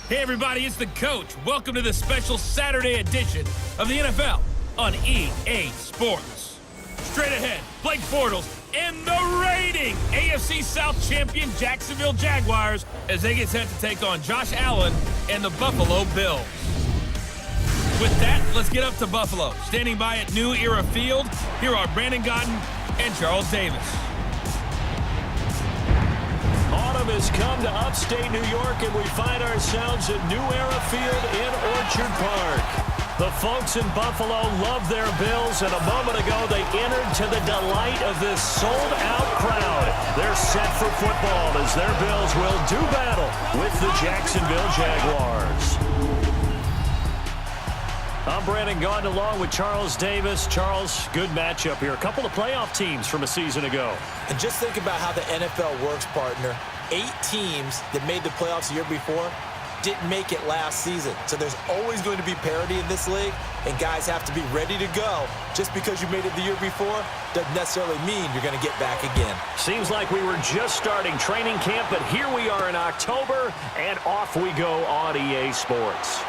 Hey everybody, it's the coach. Welcome to the special Saturday edition of the NFL on EA Sports. Straight ahead, Blake Bortles and the reigning AFC South champion Jacksonville Jaguars as they get set to take on Josh Allen and the Buffalo Bills. With that, let's get up to Buffalo. Standing by at New Era Field, here are Brandon Gaudin and Charles Davis. Autumn has come to upstate New York, and we find ourselves at New Era Field in Orchard Park. The folks in Buffalo love their Bills, and a moment ago they entered to the delight of this sold-out crowd. They're set for football as their Bills will do battle with the Jacksonville Jaguars. I'm Brandon Gaudin along with Charles Davis. Charles, good matchup here. A couple of playoff teams from a season ago. And just think about how the NFL works, partner. 8 teams that made the playoffs the year before didn't make it last season. So there's always going to be parity in this league, and guys have to be ready to go. Just because you made it the year before doesn't necessarily mean you're going to get back again. Seems like we were just starting training camp, but here we are in October, and off we go on EA Sports.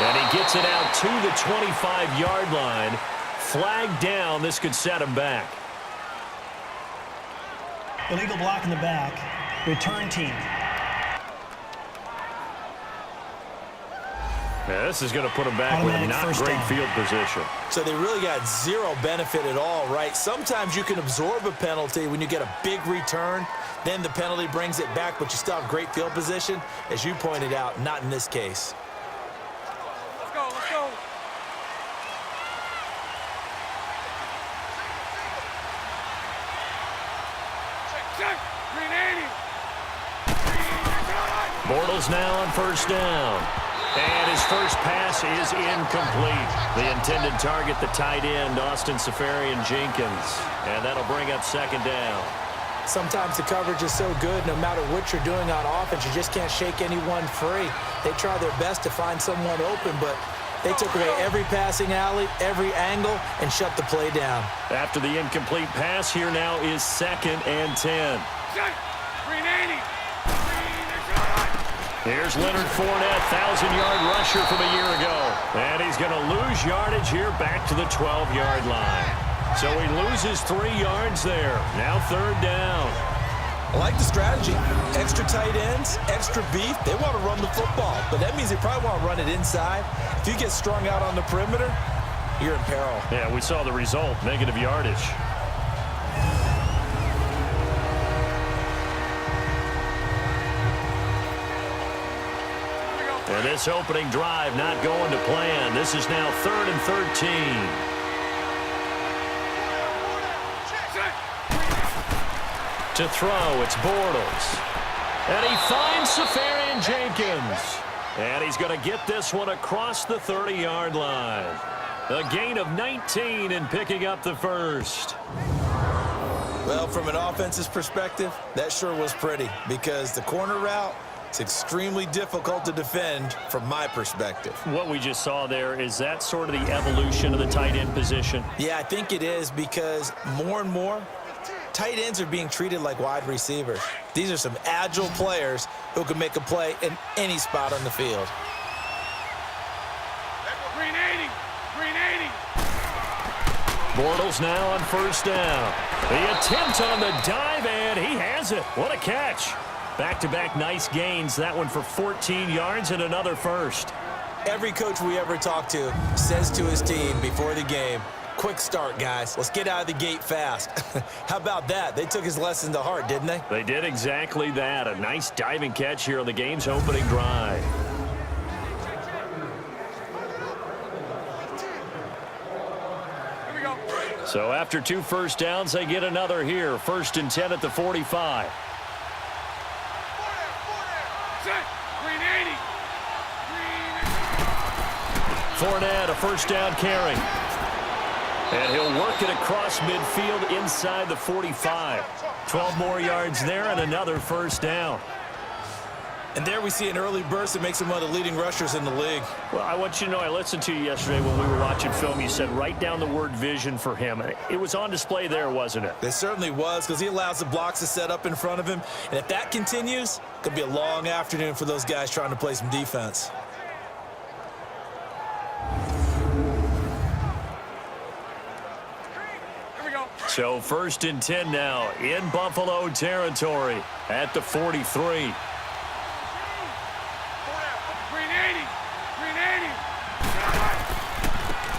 And he gets it out to the 25-yard line. Flag down. This could set him back. Illegal block in the back. Return team. Yeah, this is going to put him back with not great field position. So they really got zero benefit at all, right? Sometimes you can absorb a penalty when you get a big return. Then the penalty brings it back, but you still have great field position. As you pointed out, not in this case. Bortles now on first down. And his first pass is incomplete. The intended target, the tight end, Austin Seferian-Jenkins. And that'll bring up second down. Sometimes the coverage is so good, no matter what you're doing on offense, you just can't shake anyone free. They try their best to find someone open, but they took away every passing alley, every angle, and shut the play down. After the incomplete pass, here now is 2nd and 10. Here's Leonard Fournette, 1,000-yard rusher from a year ago. And he's going to lose yardage here back to the 12-yard line. So he loses 3 yards there. Now 3rd down. I like the strategy. Extra tight ends, extra beef. They want to run the football, but that means they probably want to run it inside. If you get strung out on the perimeter, you're in peril. Yeah, we saw the result, negative yardage. And this opening drive not going to plan. This is now 3rd and 13. To throw, it's Bortles. And he finds Seferian-Jenkins. And he's going to get this one across the 30-yard line. A gain of 19 in picking up the first. Well, from an offensive perspective, that sure was pretty because the corner route, it's extremely difficult to defend from my perspective. What we just saw there, is that sort of the evolution of the tight end position? Yeah, I think it is because more and more, tight ends are being treated like wide receivers. These are some agile players who can make a play in any spot on the field. Bortles now on first down. The attempt on the dive, and he has it. What a catch. Back-to-back nice gains. That one for 14 yards and another first. Every coach we ever talk to says to his team before the game, quick start, guys. Let's get out of the gate fast. How about that? They took his lesson to heart, didn't they? They did exactly that. A nice diving catch here on the game's opening drive. So after 2 first downs, they get another here. 1st and 10 at the 45. Fournette, a first down carry. And he'll work it across midfield inside the 45. 12 more yards there and another first down. And there we see an early burst that makes him one of the leading rushers in the league. Well, I want you to know I listened to you yesterday when we were watching film. You said write down the word vision for him. It was on display there, wasn't it? It certainly was, because he allows the blocks to set up in front of him. And if that continues, it could be a long afternoon for those guys trying to play some defense. So 1st and 10 now in Buffalo territory at the 43.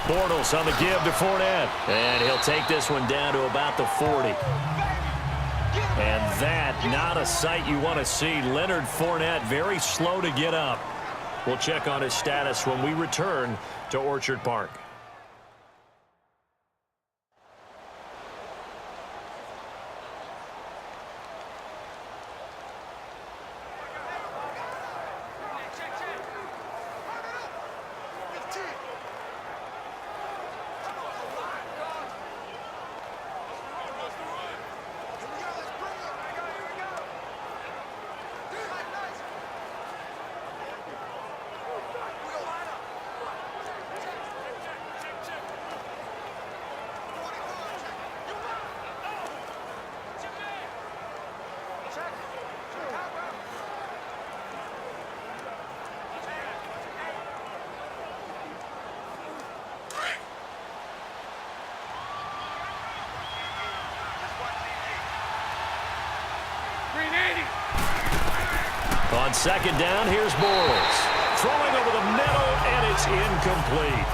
Bortles on the give to Fournette. And he'll take this one down to about the 40. And that, not a sight you want to see. Leonard Fournette very slow to get up. We'll check on his status when we return to Orchard Park. On 2nd down, here's Bortles. Throwing over the middle, and it's incomplete.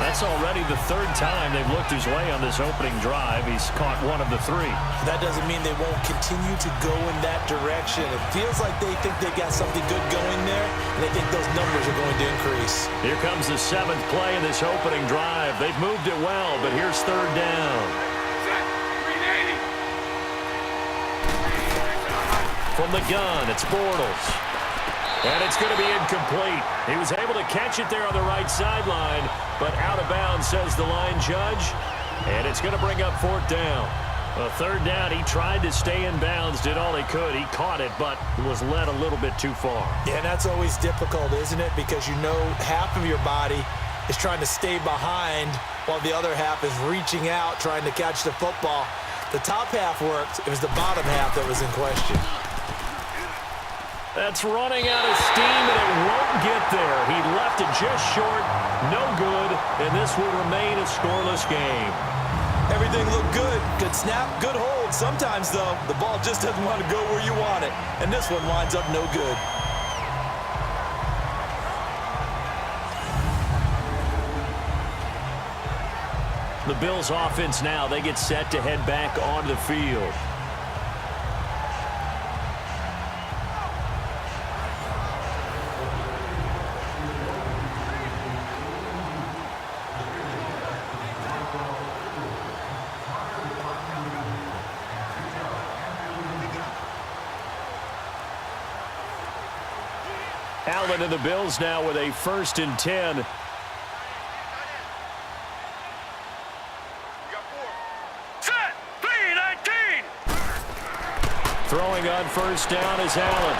That's already the 3rd time they've looked his way on this opening drive. He's caught 1 of the 3. That doesn't mean they won't continue to go in that direction. It feels like they think they got something good going there, and they think those numbers are going to increase. Here comes the 7th play in this opening drive. They've moved it well, but here's 3rd down. From the gun, it's Bortles. And it's going to be incomplete. He was able to catch it there on the right sideline, but out of bounds, says the line judge. And it's going to bring up 4th down. A 3rd down, he tried to stay in bounds, did all he could. He caught it, but was led a little bit too far. Yeah, and that's always difficult, isn't it? Because you know half of your body is trying to stay behind while the other half is reaching out, trying to catch the football. The top half worked. It was the bottom half that was in question. That's running out of steam, and it won't get there. He left it just short, no good, and this will remain a scoreless game. Everything looked good. Good snap, good hold. Sometimes, though, the ball just doesn't want to go where you want it, and this one winds up no good. The Bills' offense now, they get set to head back onto the field. Allen and the Bills now with a 1st and 10. Throwing on 1st down is Allen.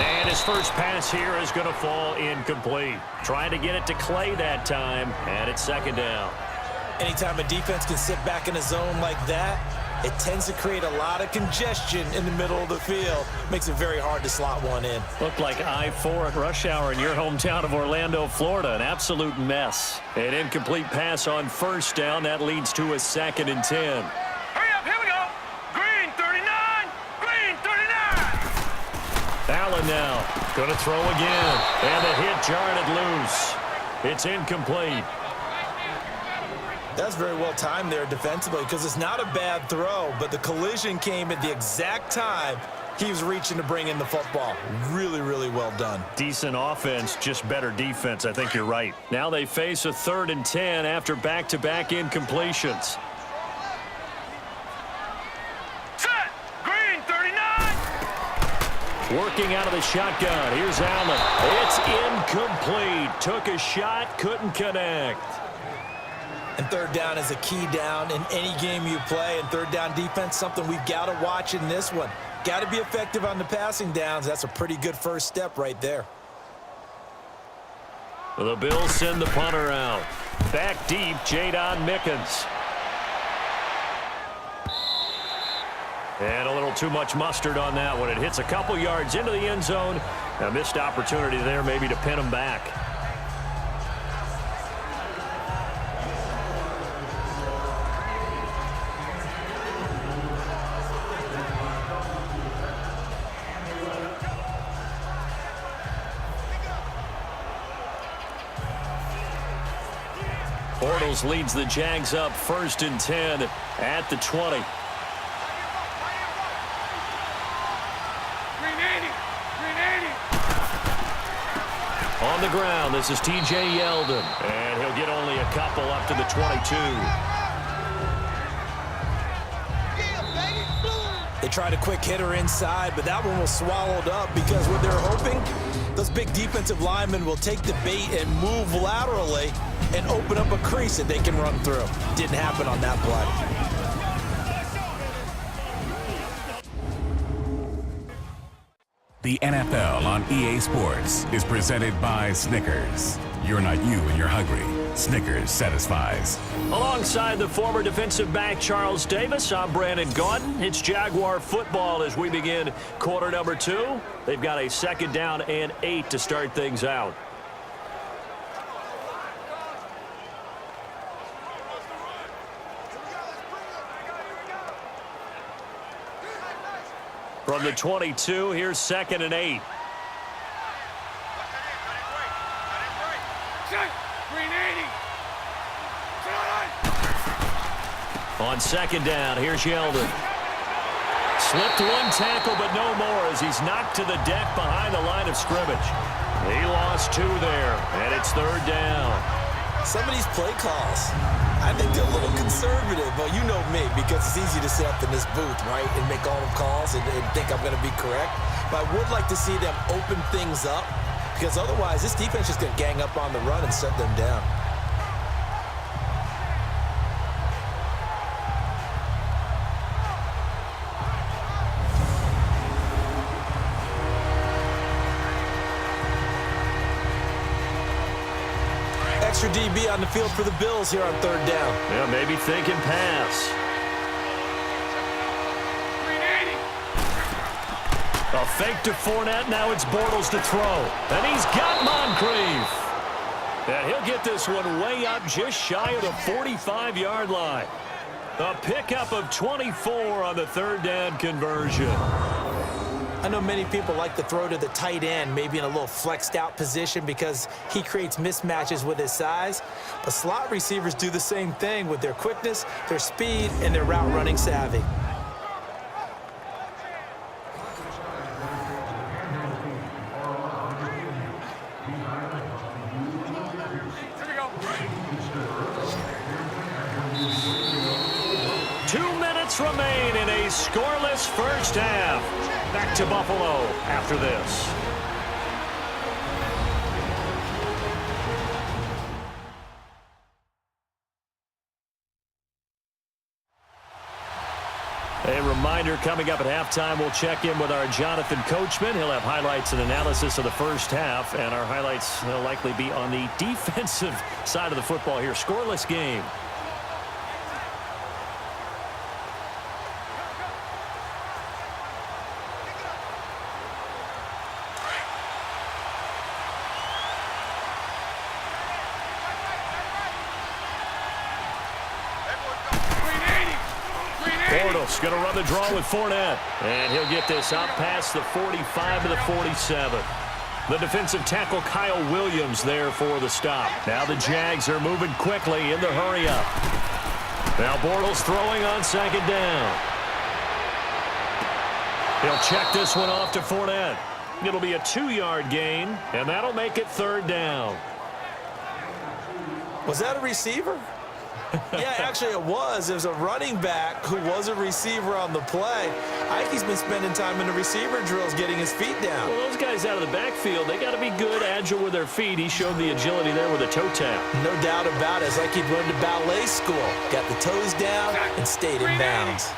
And his first pass here is going to fall incomplete. Trying to get it to Clay that time, and it's 2nd down. Anytime a defense can sit back in a zone like that, it tends to create a lot of congestion in the middle of the field. Makes it very hard to slot one in. Looked like I-4 at rush hour in your hometown of Orlando, Florida. An absolute mess. An incomplete pass on 1st down. That leads to a 2nd and 10. Hurry up, here we go. Green 39. Green 39. Allen now going to throw again. And the hit jarred it loose. It's incomplete. That's very well timed there defensively, because it's not a bad throw, but the collision came at the exact time he was reaching to bring in the football. Really, really well done. Decent offense, just better defense. I think you're right. Now they face a 3rd and 10 after back-to-back incompletions. Set. Green 39. Working out of the shotgun. Here's Allen. It's incomplete. Took a shot, couldn't connect. And 3rd down is a key down in any game you play. And 3rd down defense, something we've got to watch in this one. Got to be effective on the passing downs. That's a pretty good first step right there. The Bills send the punter out. Back deep, Jadon Mickens. And a little too much mustard on that one. It hits a couple yards into the end zone. A missed opportunity there maybe to pin him back. Bortles leads the Jags up 1st and 10 at the 20. On the ground, this is T.J. Yeldon, and he'll get only a couple up to the 22. They tried a quick hitter inside, but that one was swallowed up because what they're hoping, those big defensive linemen will take the bait and move laterally and open up a crease that they can run through. Didn't happen on that play. The NFL on EA Sports is presented by Snickers. You're not you when you're hungry. Snickers satisfies. Alongside the former defensive back Charles Davis, I'm Brandon Gaudin. It's Jaguar football as we begin quarter number 2. They've got a 2nd down and 8 to start things out. From the 22, here's 2nd and 8. On 2nd down, here's Yeldon. Slipped one tackle, but no more as he's knocked to the deck behind the line of scrimmage. He lost 2 there, and it's 3rd down. Some of these play calls, I think they're a little conservative, but you know me, because it's easy to sit up in this booth, right, and make all the calls and think I'm going to be correct. But I would like to see them open things up, because otherwise this defense is going to gang up on the run and shut them down. Extra DB on the field for the Bills here on 3rd down. Yeah, maybe thinking pass. A fake to Fournette. Now it's Bortles to throw. And he's got Moncrief. And he'll get this one way up just shy of the 45-yard line. A pickup of 24 on the 3rd down conversion. I know many people like to throw to the tight end, maybe in a little flexed out position because he creates mismatches with his size. But slot receivers do the same thing with their quickness, their speed, and their route running savvy. Remain in a scoreless first half. Back to Buffalo after this. A reminder coming up at halftime, we'll check in with our Jonathan Coachman. He'll have highlights and analysis of the first half, and our highlights will likely be on the defensive side of the football here. Scoreless game. Bortles going to run the draw with Fournette. And he'll get this out past the 45 to the 47. The defensive tackle Kyle Williams there for the stop. Now the Jags are moving quickly in the hurry-up. Now Bortles throwing on 2nd down. He'll check this one off to Fournette. It'll be a 2-yard gain, and that'll make it 3rd down. Was that a receiver? Yeah, actually it was. It was a running back who was a receiver on the play. I think he's been spending time in the receiver drills getting his feet down. Well, those guys out of the backfield, they got to be good, agile with their feet. He showed the agility there with a toe tap. No doubt about it. It's like he'd run to ballet school. Got the toes down and stayed in bounds.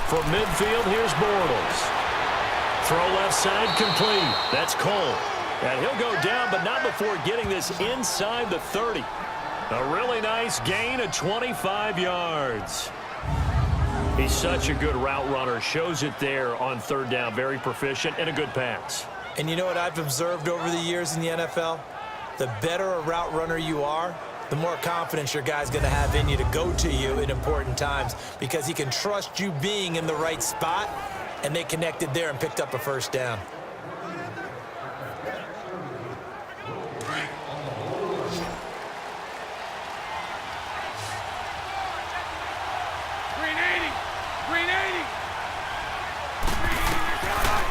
From midfield, here's Bortles. Throw left side complete. That's Cole. And he'll go down, but not before getting this inside the 30. A really nice gain of 25 yards. He's such a good route runner. Shows it there on third down. Very proficient and a good pass. And you know what I've observed over the years in the NFL? The better a route runner you are, the more confidence your guy's going to have in you to go to you in important times because he can trust you being in the right spot, and they connected there and picked up a first down.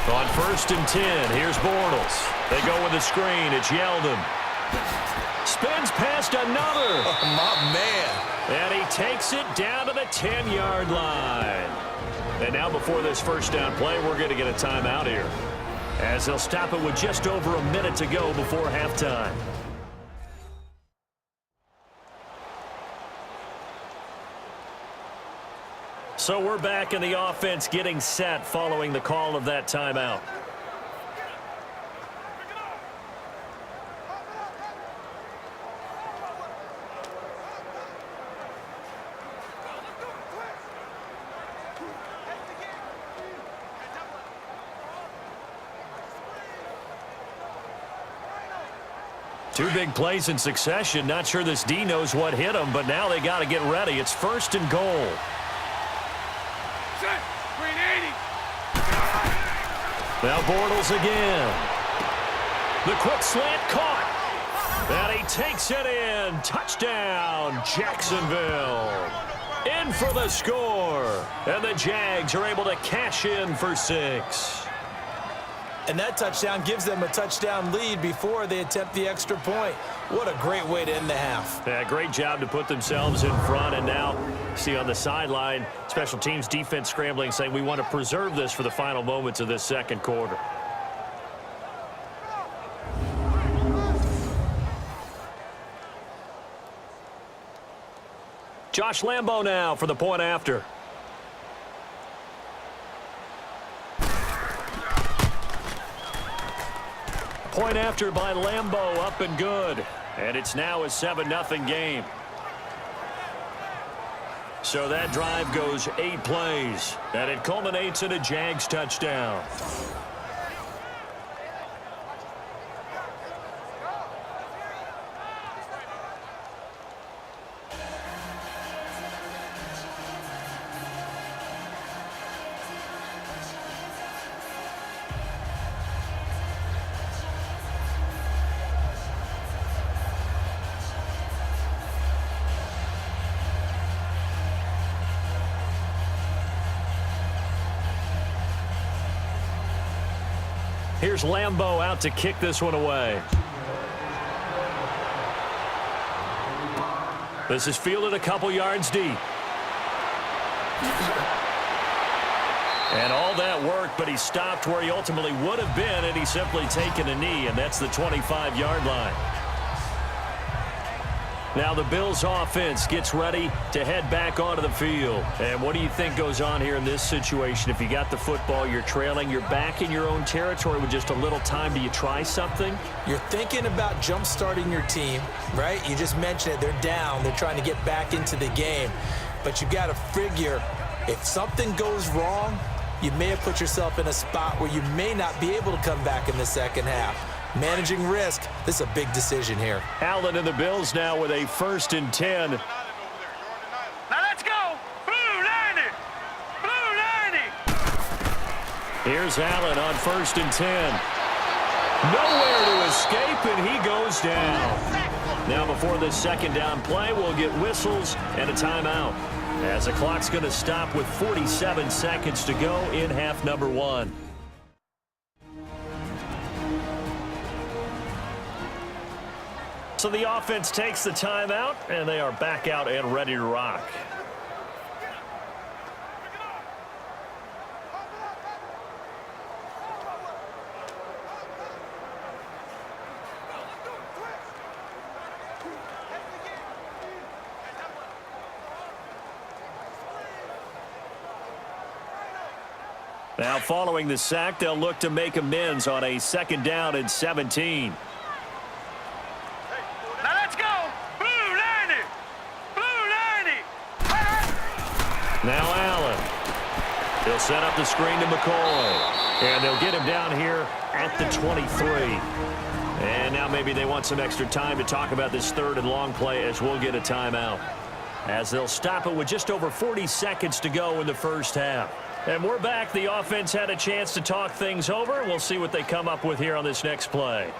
On 1st and 10, here's Bortles. They go with the screen. It's Yeldon. Spins past another. Oh, my man. And he takes it down to the 10-yard line. And now before this first down play, we're going to get a timeout here, as they'll stop it with just over a minute to go before halftime. So we're back in the offense getting set following the call of that timeout. Two big plays in succession. Not sure this D knows what hit him, but now they got to get ready. It's 1st and goal. Now Bortles again. The quick slant caught. And he takes it in. Touchdown, Jacksonville. In for the score. And the Jags are able to cash in for 6. And that touchdown gives them a touchdown lead before they attempt the extra point. What a great way to end the half. Yeah, great job to put themselves in front. And now, see on the sideline, special teams defense scrambling, saying we want to preserve this for the final moments of this second quarter. Josh Lambo now for the point after. Point after by Lambo, up and good. And it's now a 7-0 game. So that drive goes 8 plays, and it culminates in a Jags touchdown. Here's Lambo out to kick this one away. This is fielded a couple yards deep. And all that work, but he stopped where he ultimately would have been, and he's simply taken a knee, and that's the 25-yard line. Now the Bills offense gets ready to head back onto the field. And what do you think goes on here in this situation? If you got the football, you're trailing, you're back in your own territory with just a little time. Do you try something? You're thinking about jump-starting your team, right? You just mentioned it. They're down. They're trying to get back into the game. But you got to figure, if something goes wrong, you may have put yourself in a spot where you may not be able to come back in the second half. Managing risk, this is a big decision here. Allen and the Bills now with a 1st and 10. Now let's go. Blue 90. Blue 90. Here's Allen on 1st and 10. Nowhere to escape, and he goes down. Now before this second down play, we'll get whistles and a timeout, as the clock's going to stop with 47 seconds to go in half number 1. So the offense takes the timeout, and they are back out and ready to rock. Now following the sack, they'll look to make amends on a 2nd down and 17. Now let's go. Blue 90. Blue 90. Now Allen. He'll set up the screen to McCoy. And they'll get him down here at the 23. And now maybe they want some extra time to talk about this 3rd and long play as we'll get a timeout. As they'll stop it with just over 40 seconds to go in the first half. And we're back. The offense had a chance to talk things over. We'll see what they come up with here on this next play.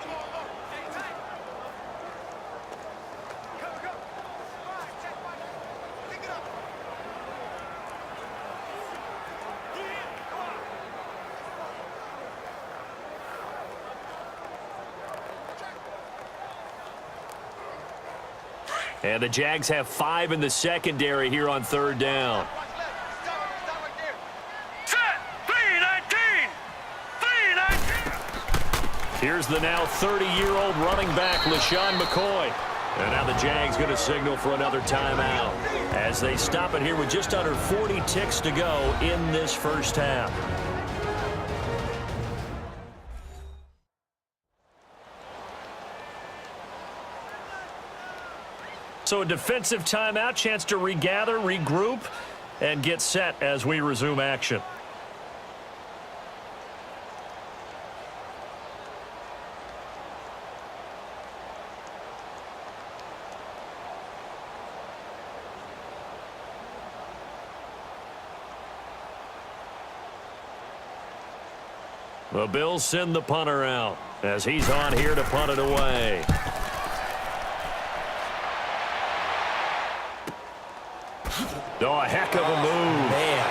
And the Jags have 5 in the secondary here on 3rd down. Set. 319. 319. Here's the now 30-year-old running back, LaShawn McCoy. And now the Jags going to signal for another timeout as they stop it here with just under 40 ticks to go in this first half. So a defensive timeout, chance to regather, regroup, and get set as we resume action. The Bills send the punter out as he's on here to punt it away. Oh, a heck of a move. Man.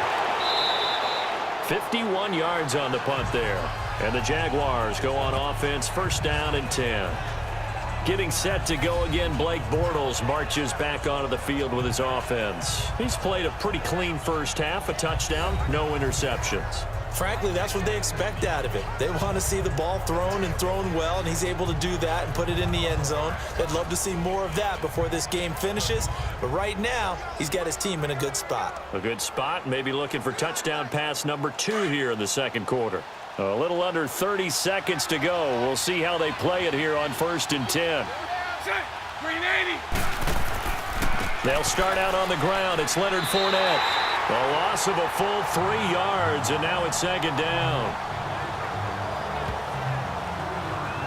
51 yards on the punt there. And the Jaguars go on offense, 1st down and 10. Getting set to go again, Blake Bortles marches back onto the field with his offense. He's played a pretty clean first half, a touchdown, no interceptions. Frankly, that's what they expect out of it. They want to see the ball thrown and thrown well, and he's able to do that and put it in the end zone. They'd love to see more of that before this game finishes. But right now, he's got his team in a good spot. A good spot, maybe looking for touchdown pass number 2 here in the 2nd quarter. A little under 30 seconds to go. We'll see how they play it here on 1st and 10. Green 80. They'll start out on the ground. It's Leonard Fournette. A loss of a full 3 yards, and now it's 2nd down.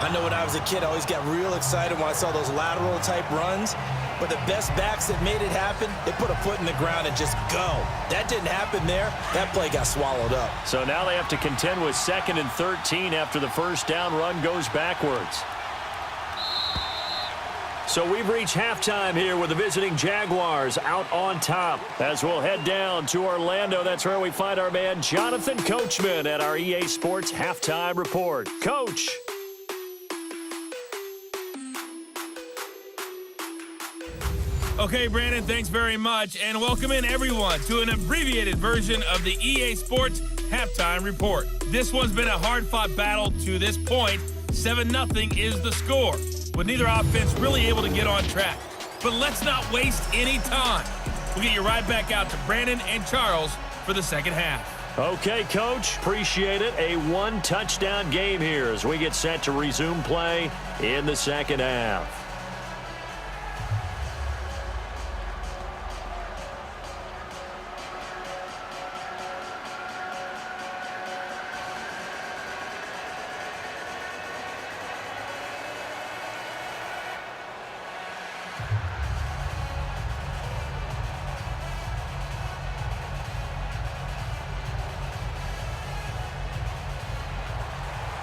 I know when I was a kid, I always got real excited when I saw those lateral-type runs. But the best backs that made it happen, they put a foot in the ground and just go. That didn't happen there. That play got swallowed up. So now they have to contend with 2nd and 13 after the 1st down run goes backwards. So we've reached halftime here with the visiting Jaguars out on top. As we'll head down to Orlando, that's where we find our man Jonathan Coachman at our EA Sports Halftime Report. Coach. Okay, Brandon, thanks very much, and welcome in everyone to an abbreviated version of the EA Sports Halftime Report. This one's been a hard-fought battle to this point. 7-0 is the score, with neither offense really able to get on track. But let's not waste any time. We'll get you right back out to Brandon and Charles for the 2nd half. Okay, Coach, appreciate it. A 1-touchdown game here as we get set to resume play in the 2nd half.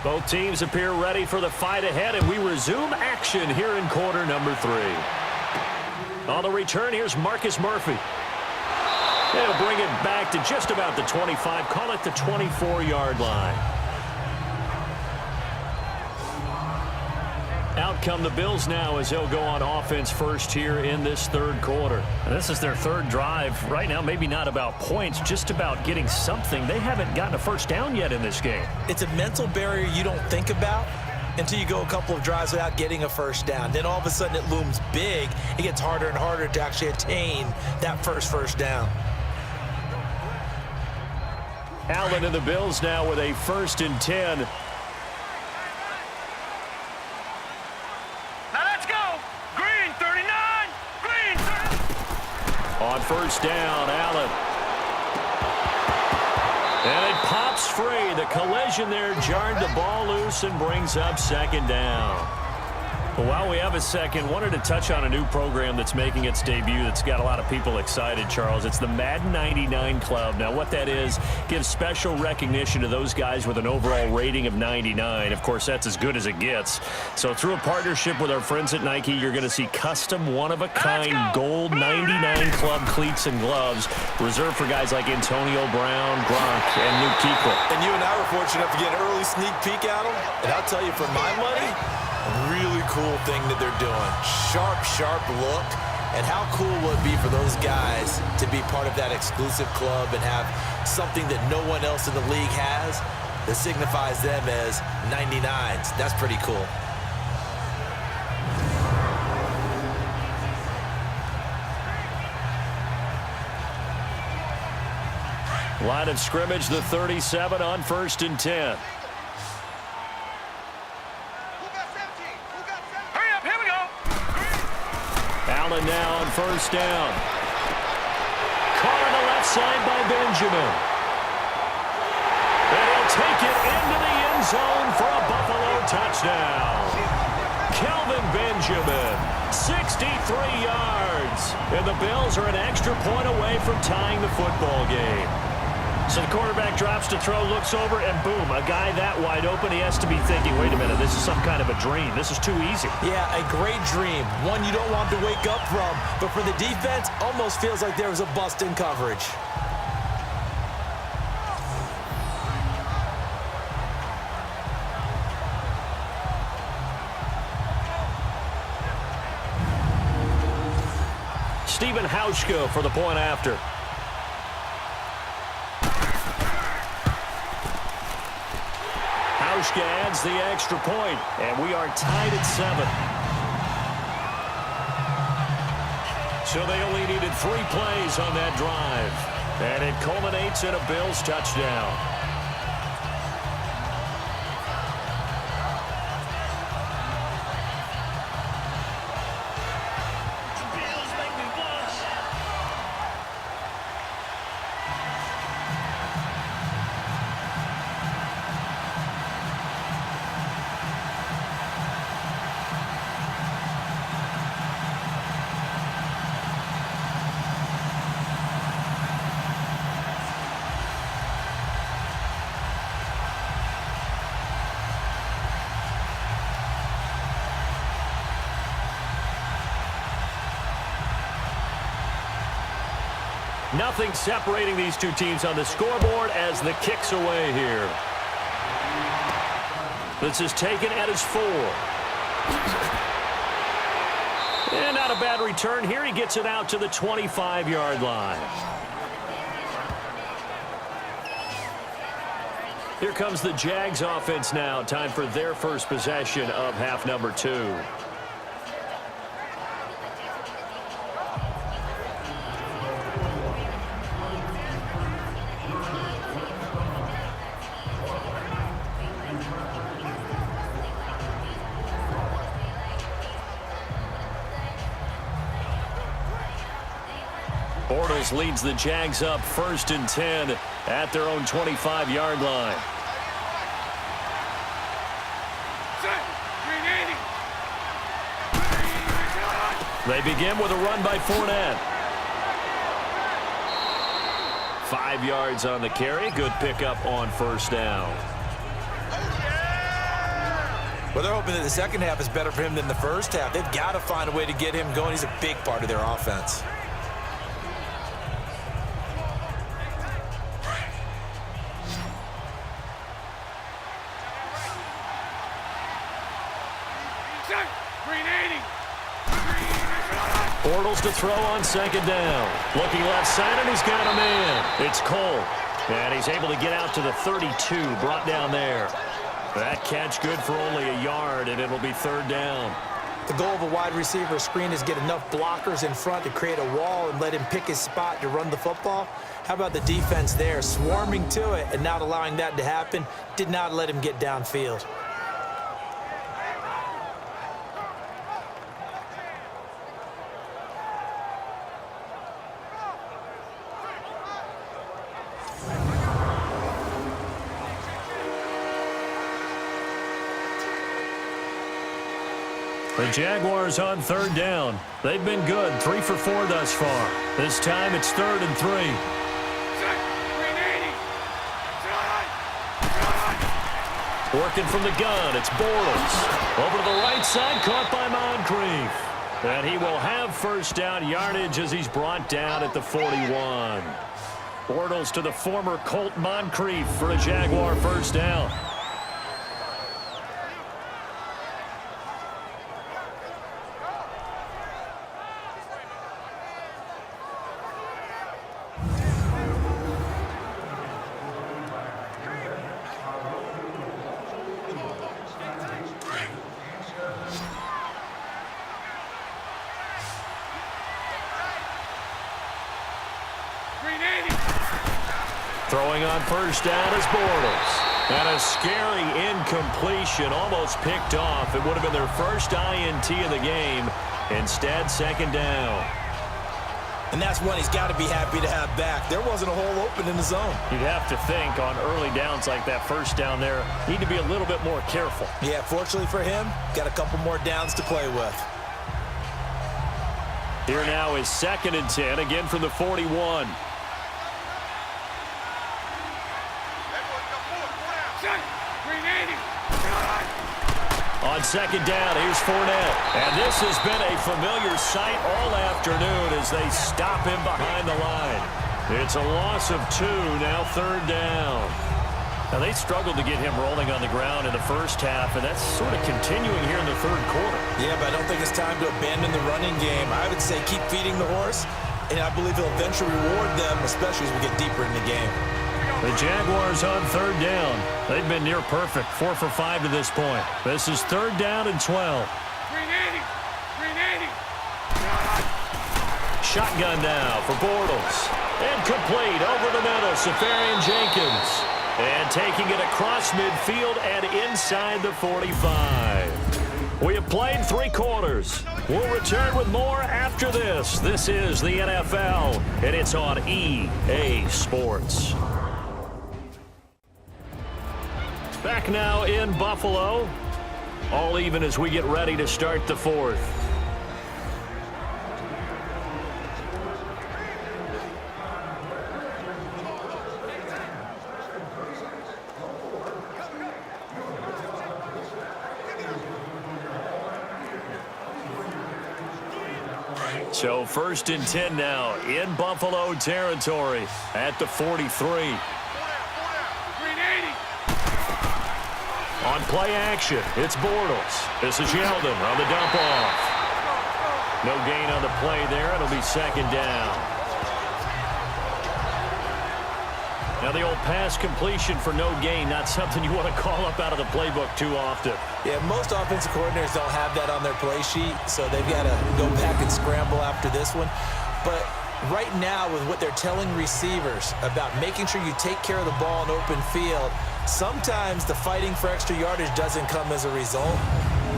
Both teams appear ready for the fight ahead, and we resume action here in quarter number 3. On the return, here's Marcus Murphy. They'll bring it back to just about the 25, call it the 24-yard line. Out come the Bills now as they'll go on offense first here in this 3rd quarter. And this is their 3rd drive. Right now, maybe not about points, just about getting something. They haven't gotten a 1st down yet in this game. It's a mental barrier you don't think about until you go a couple of drives without getting a 1st down. Then all of a sudden it looms big. It gets harder and harder to actually attain that first down. Allen and the Bills now with a 1st and 10. Now let's go. Green 39. Green 30. On 1st down, Allen. And it pops free. The collision there jarred the ball loose and brings up 2nd down. Well, while we have a second, wanted to touch on a new program that's making its debut that's got a lot of people excited, Charles. It's the Madden 99 Club. Now, what that is, gives special recognition to those guys with an overall rating of 99. Of course, that's as good as it gets. So through a partnership with our friends at Nike, you're going to see custom one-of-a-kind gold 99 Club cleats and gloves reserved for guys like Antonio Brown, Gronk, and Luke Kuechly. And you and I were fortunate enough to get an early sneak peek at them. And I'll tell you, for my money, really cool thing that they're doing. Sharp look. And how cool will it be for those guys to be part of that exclusive club and have something that no one else in the league has that signifies them as 99s. That's pretty cool. Line of scrimmage, the 37 on 1st and 10. Allen now on 1st down. Caught on the left side by Benjamin. And he'll take it into the end zone for a Buffalo touchdown. Kelvin Benjamin, 63 yards. And the Bills are an extra point away from tying the football game. So the quarterback drops to throw, looks over, and boom, a guy that wide open, he has to be thinking, wait a minute, this is some kind of a dream. This is too easy. Yeah, a great dream. One you don't want to wake up from. But for the defense, almost feels like there was a bust in coverage. Stephen Hauschka for the point after. Hauschka adds the extra point, and we are tied at 7. So they only needed 3 plays on that drive, and it culminates in a Bills touchdown. Nothing separating these two teams on the scoreboard as the kick's away here. This is taken at his 4. And not a bad return here. He gets it out to the 25-yard line. Here comes the Jags offense now. Time for their first possession of half number 2. Leads the Jags up 1st and 10 at their own 25-yard line. They begin with a run by Fournette. 5 yards on the carry. Good pickup on 1st down. Well, they're hoping that the second half is better for him than the first half. They've got to find a way to get him going. He's a big part of their offense. Bortles to throw on 2nd down. Looking left side, and he's got a man. It's Cole. And he's able to get out to the 32, brought down there. That catch good for only a yard, and it'll be 3rd down. The goal of a wide receiver screen is get enough blockers in front to create a wall and let him pick his spot to run the football. How about the defense there, swarming to it and not allowing that to happen? Did not let him get downfield. The Jaguars on third down. They've been good, 3 for 4 thus far. This time it's 3rd and 3. Working from the gun, it's Bortles. Over to the right side, caught by Moncrief. And he will have first down yardage as he's brought down at the 41. Bortles to the former Colt Moncrief for a Jaguar first down. Throwing on first down is Bortles. And a scary incompletion, almost picked off. It would have been their first INT of the game. Instead, second down. And that's one he's got to be happy to have back. There wasn't a hole open in the zone. You'd have to think on early downs like that first down there, need to be a little bit more careful. Yeah, fortunately for him, got a couple more downs to play with. Here now is 2nd and 10, again from the 41. On second down, here's Fournette. And this has been a familiar sight all afternoon as they stop him behind the line. It's a loss of 2, now 3rd down. Now, they struggled to get him rolling on the ground in the first half, and that's sort of continuing here in the 3rd quarter. Yeah, but I don't think it's time to abandon the running game. I would say keep feeding the horse, and I believe he'll eventually reward them, especially as we get deeper in the game. The Jaguars on 3rd down. They've been near perfect, 4 for 5 to this point. This is 3rd down and 12. Shotgun now for Bortles. Incomplete over the middle, Safarian Jenkins. And taking it across midfield and inside the 45. We have played 3 quarters. We'll return with more after this. This is the NFL, and it's on EA Sports. Back now in Buffalo. All even as we get ready to start the 4th. So 1st and 10 now in Buffalo territory at the 43. On play action, it's Bortles. This is Yeldon on the dump off. No gain on the play there. It'll be 2nd down. Now the old pass completion for no gain, not something you want to call up out of the playbook too often. Yeah, most offensive coordinators don't have that on their play sheet, so they've got to go back and scramble after this one. But right now, with what they're telling receivers about making sure you take care of the ball in open field, sometimes the fighting for extra yardage doesn't come as a result.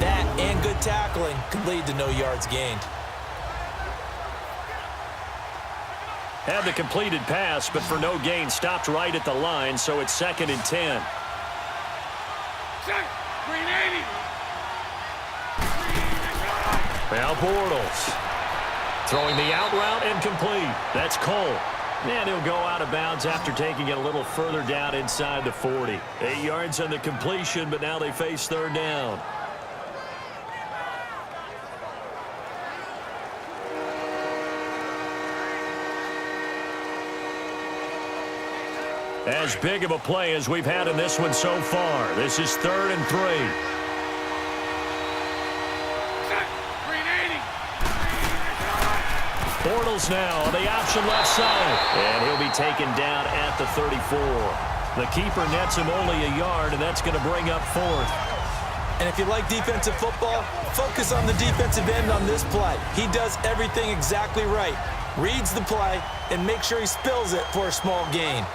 That and good tackling can lead to no yards gained. Had the completed pass, but for no gain, stopped right at the line, so it's 2nd and 10. Now Bortles. Throwing the out route and complete. That's Cole. And he'll go out of bounds after taking it a little further down inside the 40. 8 yards on the completion, but now they face 3rd down. As big of a play as we've had in this one so far. This is 3rd and 3. Bortles now on the option left side. And he'll be taken down at the 34. The keeper nets him only a yard, and that's going to bring up 4th. And if you like defensive football, focus on the defensive end on this play. He does everything exactly right. Reads the play and makes sure he spills it for a small gain.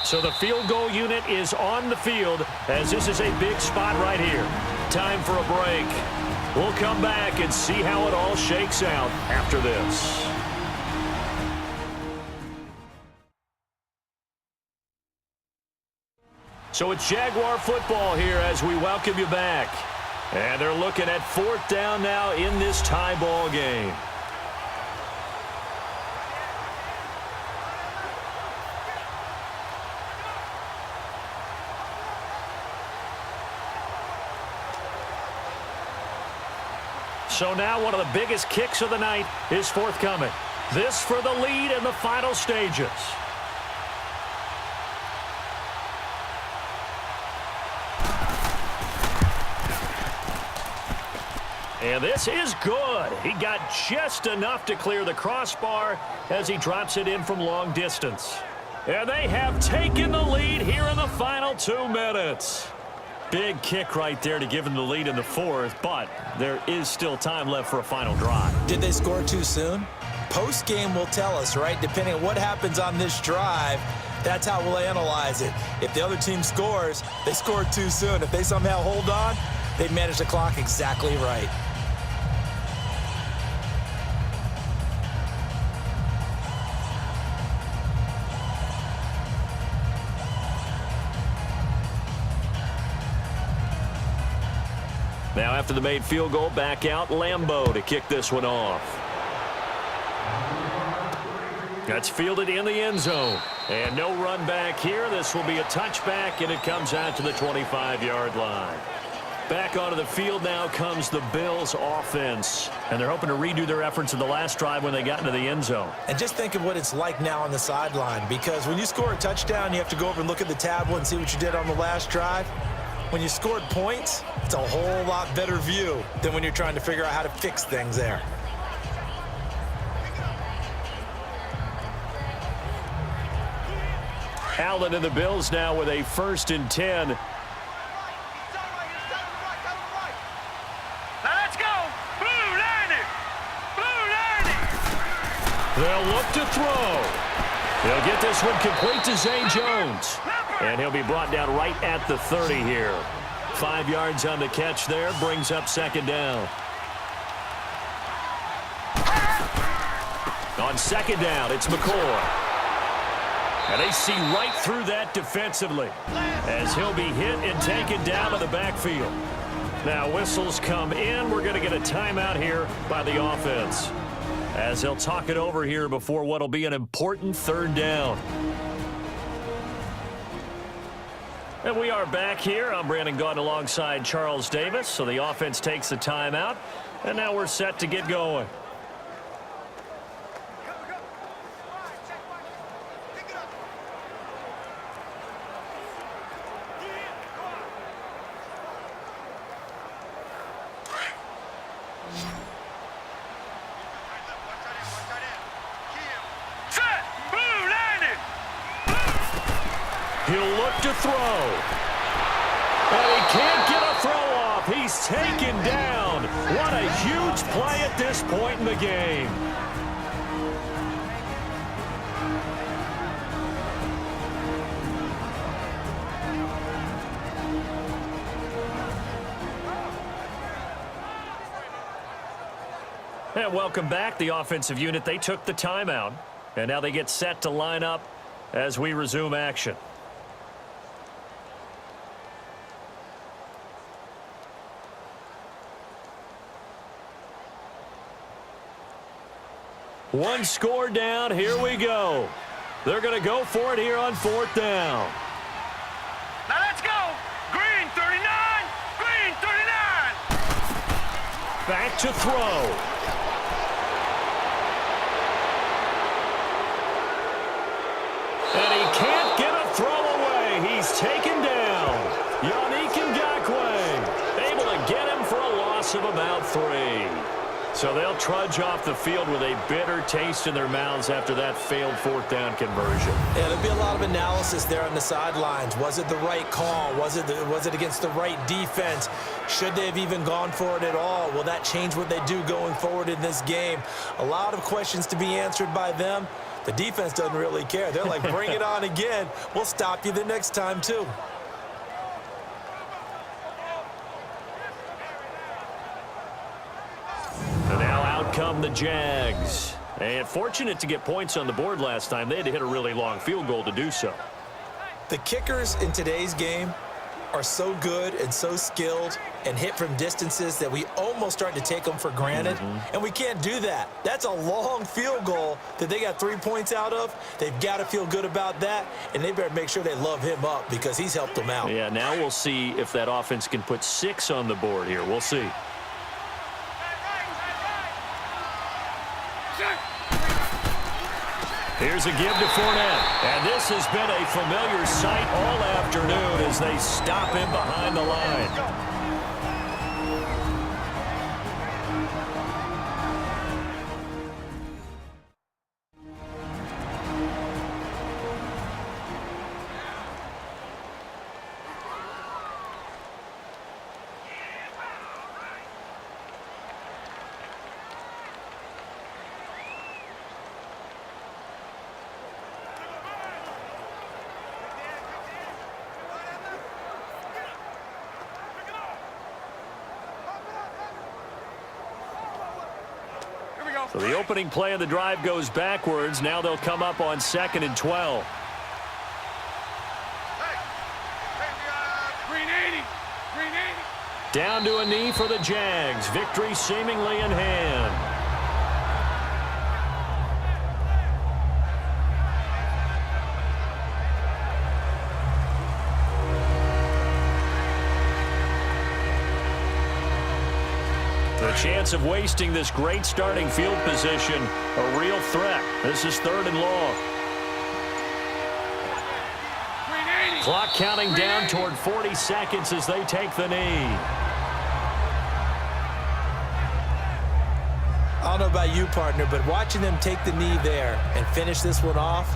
So the field goal unit is on the field as this is a big spot right here. Time for a break. We'll come back and see how it all shakes out after this. So it's Jaguar football here as we welcome you back. And they're looking at 4th down now in this tie ball game. So now one of the biggest kicks of the night is forthcoming. This for the lead in the final stages. And this is good. He got just enough to clear the crossbar as he drops it in from long distance. And they have taken the lead here in the final 2 minutes. Big kick right there to give them the lead in the 4th, but there is still time left for a final drive. Did they score too soon? Post-game will tell us, right? Depending on what happens on this drive, that's how we'll analyze it. If the other team scores, they scored too soon. If they somehow hold on, they manage the clock exactly right. Now after the made field goal, back out Lambeau to kick this one off. That's fielded in the end zone. And no run back here. This will be a touchback, and it comes out to the 25-yard line. Back onto the field now comes the Bills offense. And they're hoping to redo their efforts in the last drive when they got into the end zone. And just think of what it's like now on the sideline, because when you score a touchdown, you have to go over and look at the tablet and see what you did on the last drive. When you scored points, it's a whole lot better view than when you're trying to figure out how to fix things there. Allen and the Bills now with a 1st and 10. Now let's go. Blue 90. Blue 90. They'll look to throw. He'll get this one complete to Zay Jones. And he'll be brought down right at the 30 here. 5 yards on the catch there, brings up 2nd down. On 2nd down, it's McCoy. And they see right through that defensively as he'll be hit and taken down to the backfield. Now whistles come in. We're going to get a timeout here by the offense as they'll talk it over here before what'll be an important 3rd down. And we are back here. I'm Brandon Gaudin alongside Charles Davis. So the offense takes the timeout. And now we're set to get going. Set. Blue 90. He'll look to throw. And he can't get a throw off. He's taken down. What a huge play at this point in the game. And welcome back. The offensive unit, they took the timeout. And now they get set to line up as we resume action. One score down. Here we go. They're going to go for it here on 4th down. Now let's go. Green 39. Green 39. Back to throw. And he can't get a throw away. He's taken down. Yannick Ngakoue able to get him for a loss of about 3. So they'll trudge off the field with a bitter taste in their mouths after that failed fourth down conversion. Yeah, there'll be a lot of analysis there on the sidelines. Was it the right call? Was it against the right defense? Should they have even gone for it at all? Will that change what they do going forward in this game? A lot of questions to be answered by them. The defense doesn't really care. They're like, bring it on again. We'll stop you the next time, too. And now out come the Jags. And fortunate to get points on the board last time. They had to hit a really long field goal to do so. The kickers in today's game are so good and so skilled and hit from distances that we almost start to take them for granted. And we can't do that. That's a long field goal that they got 3 points out of. They've got to feel good about that, and they better make sure they love him up because he's helped them out. Yeah, now we'll see if that offense can put 6 on the board here. We'll see. Here's a give to Fournette. And this has been a familiar sight all afternoon as they stop him behind the line. So the opening play of the drive goes backwards. Now they'll come up on 2nd and 12. Down to a knee for the Jags. Victory seemingly in hand. The chance of wasting this great starting field position, a real threat. This is 3rd and long. Clock counting down toward 40 seconds as they take the knee. I don't know about you, partner, but watching them take the knee there and finish this one off,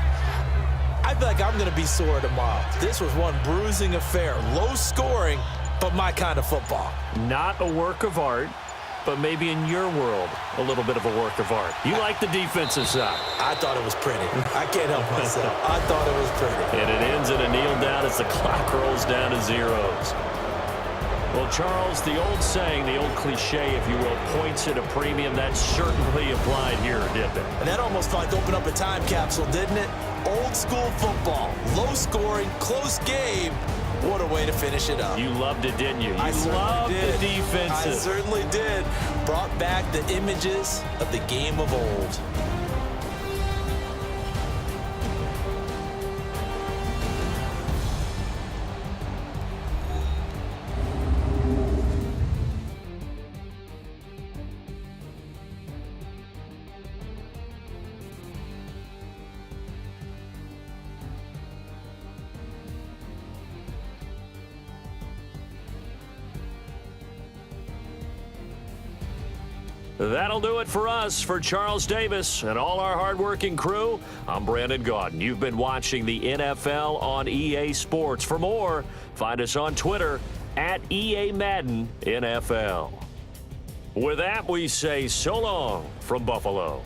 I feel like I'm going to be sore tomorrow. This was one bruising affair. Low scoring, but my kind of football. Not a work of art, but maybe in your world, a little bit of a work of art. You like the defensive side. I thought it was pretty. I can't help myself. I thought it was pretty. And it ends in a kneel down as the clock rolls down to zeros. Well, Charles, the old saying, the old cliche, if you will, points at a premium. That certainly applied here, didn't it? And that almost felt like opened up a time capsule, didn't it? Old school football, low scoring, close game. What a way to finish it up. You loved it, didn't you? I You loved did. the defensive. I certainly did. Brought back the images of the game of old. That'll do it for us. For Charles Davis and all our hardworking crew, I'm Brandon Gaudin. You've been watching the NFL on EA Sports. For more, find us on Twitter at EA Madden NFL. With that, we say so long from Buffalo.